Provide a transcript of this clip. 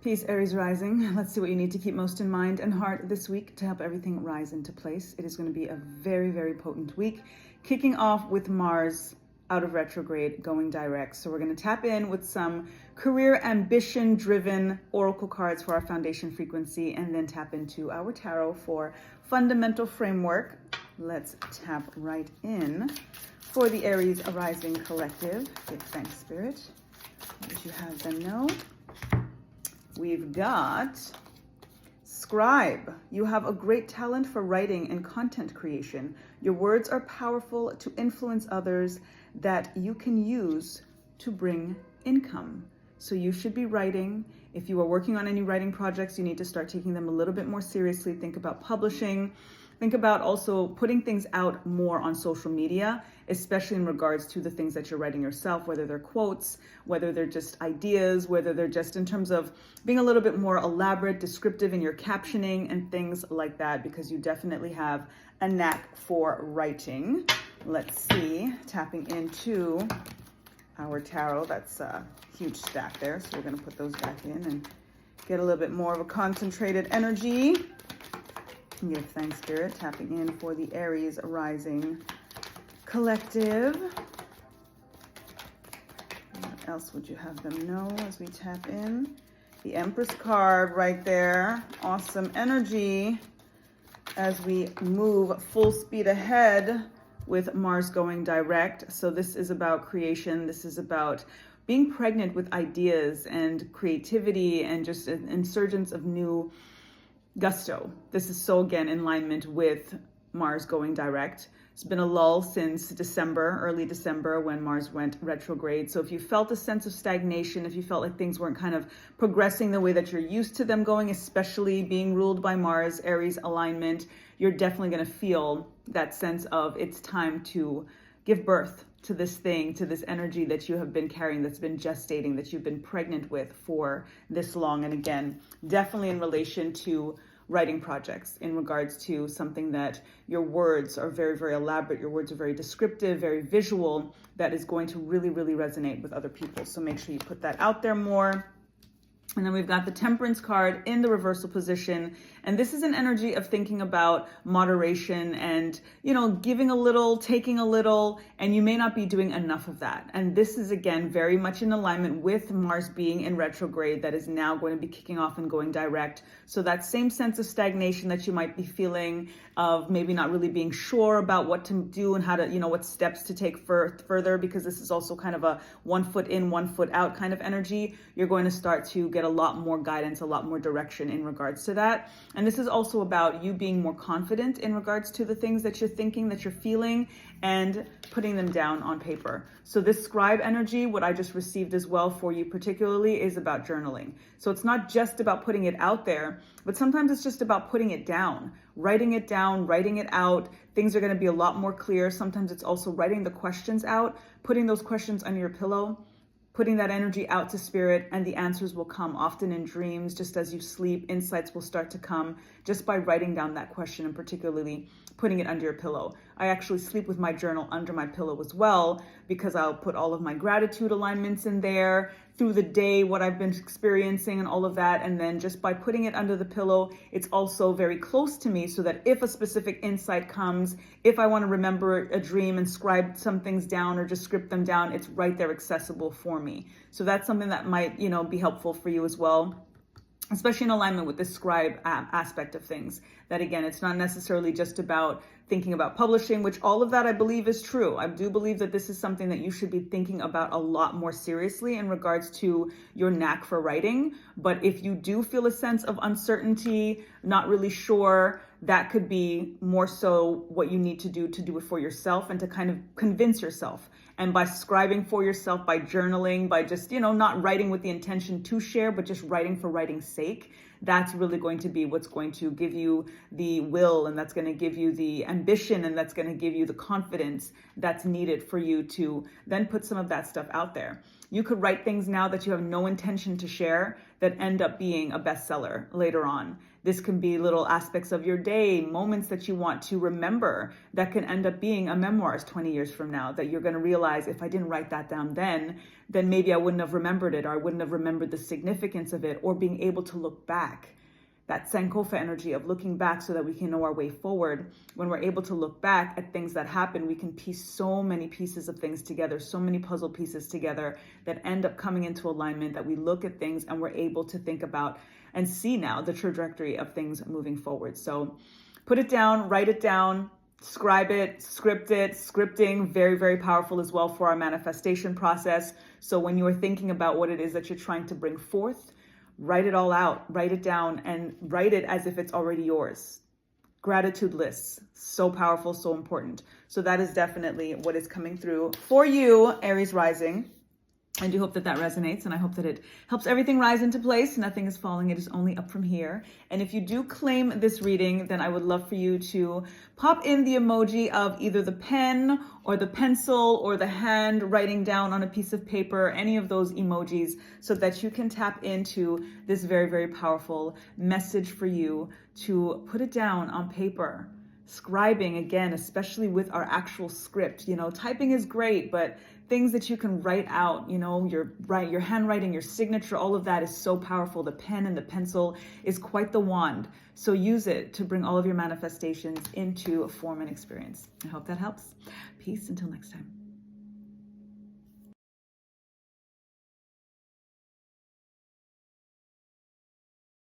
Peace, Aries rising. Let's see what you need to keep most in mind and heart this week to help everything rise into place. It is going to be a very, very potent week, kicking off with Mars out of retrograde, going direct. So we're going to tap in with some career ambition-driven oracle cards for our foundation frequency, and then tap into our tarot for fundamental framework. Let's tap right in for the Aries Rising Collective. Give thanks, Spirit. What would you have them know? We've got Scribe. You have a great talent for writing and content creation. Your words are powerful to influence others that you can use to bring income. So you should be writing. If you are working on any writing projects, you need to start taking them a little bit more seriously. Think about publishing. Think about also putting things out more on social media, especially in regards to the things that you're writing yourself, whether they're quotes, whether they're just ideas, whether they're just in terms of being a little bit more elaborate, descriptive in your captioning and things like that, because you definitely have a knack for writing. Let's see, tapping into our tarot. That's a huge stack there, so we're going to put those back in and get a little bit more of a concentrated energy. Give thanks, Spirit. Tapping in for the Aries Rising Collective. What else would you have them know as we tap in? The Empress card right there. Awesome energy as we move full speed ahead with Mars going direct. So this is about creation. This is about being pregnant with ideas and creativity and just an insurgence of new gusto. This is so, again, in alignment with Mars going direct. It's been a lull since December, early December, when Mars went retrograde. So if you felt a sense of stagnation, if you felt like things weren't kind of progressing the way that you're used to them going, especially being ruled by Mars, Aries alignment, you're definitely going to feel that sense of it's time to give birth to this thing, to this energy that you have been carrying, that's been gestating, that you've been pregnant with for this long. And again, definitely in relation to writing projects, in regards to something that your words are very, very elaborate, your words are very descriptive, very visual, that is going to really, really resonate with other people. So make sure you put that out there more. And then we've got the Temperance card in the reversal position. And this is an energy of thinking about moderation and, you know, giving a little, taking a little, and you may not be doing enough of that. And this is, again, very much in alignment with Mars being in retrograde, that is now going to be kicking off and going direct. So that same sense of stagnation that you might be feeling, of maybe not really being sure about what to do and how to, you know, what steps to take further, because this is also kind of a 1 foot in, 1 foot out kind of energy. You're going to start to get a lot more guidance, a lot more direction in regards to that. And this is also about you being more confident in regards to the things that you're thinking, that you're feeling, and putting them down on paper. So this Scribe energy, what I just received as well for you particularly, is about journaling. So it's not just about putting it out there, but sometimes it's just about putting it down, writing it down, writing it out. Things are going to be a lot more clear. Sometimes it's also writing the questions out, putting those questions under your pillow, putting that energy out to Spirit, and the answers will come often in dreams. Just as you sleep, insights will start to come just by writing down that question, and particularly putting it under your pillow. I actually sleep with my journal under my pillow as well, because I'll put all of my gratitude alignments in there through the day, what I've been experiencing and all of that. And then just by putting it under the pillow, it's also very close to me, so that if a specific insight comes, if I want to remember a dream and scribe some things down or just script them down, it's right there accessible for me. So that's something that might, you know, be helpful for you as well, especially in alignment with the Scribe aspect of things. That, again, it's not necessarily just about thinking about publishing, which all of that I believe is true. I do believe that this is something that you should be thinking about a lot more seriously in regards to your knack for writing. But if you do feel a sense of uncertainty, not really sure, that could be more so what you need to do it for yourself, and to kind of convince yourself. And by scribing for yourself, by journaling, by just, you know, not writing with the intention to share, but just writing for writing's sake, that's really going to be what's going to give you the will, and that's going to give you the ambition, and that's going to give you the confidence that's needed for you to then put some of that stuff out there. You could write things now that you have no intention to share that end up being a bestseller later on. This can be little aspects of your day, moments that you want to remember that can end up being a memoirs 20 years from now, that you're going to realize, if I didn't write that down then maybe I wouldn't have remembered it, or I wouldn't have remembered the significance of it, or being able to look back. That Sankofa energy of looking back so that we can know our way forward. When we're able to look back at things that happen, we can piece so many pieces of things together, so many puzzle pieces together that end up coming into alignment, that we look at things and we're able to think about and see now the trajectory of things moving forward. So put it down, write it down, scribe it, script it. Scripting, very, very powerful as well for our manifestation process. So when you are thinking about what it is that you're trying to bring forth, write it all out, write it down, and write it as if it's already yours. Gratitude lists, so powerful, so important. So that is definitely what is coming through for you, Aries rising. I do hope that that resonates, and I hope that it helps everything rise into place. Nothing is falling. It is only up from here. And if you do claim this reading, then I would love for you to pop in the emoji of either the pen or the pencil or the hand writing down on a piece of paper, any of those emojis, so that you can tap into this very, very powerful message for you to put it down on paper. Scribing, again, especially with our actual script, typing is great, but things that you can write out, your handwriting, your signature, all of that is so powerful. The pen and the pencil is quite the wand. So use it to bring all of your manifestations into a form and experience. I hope that helps. Peace until next time.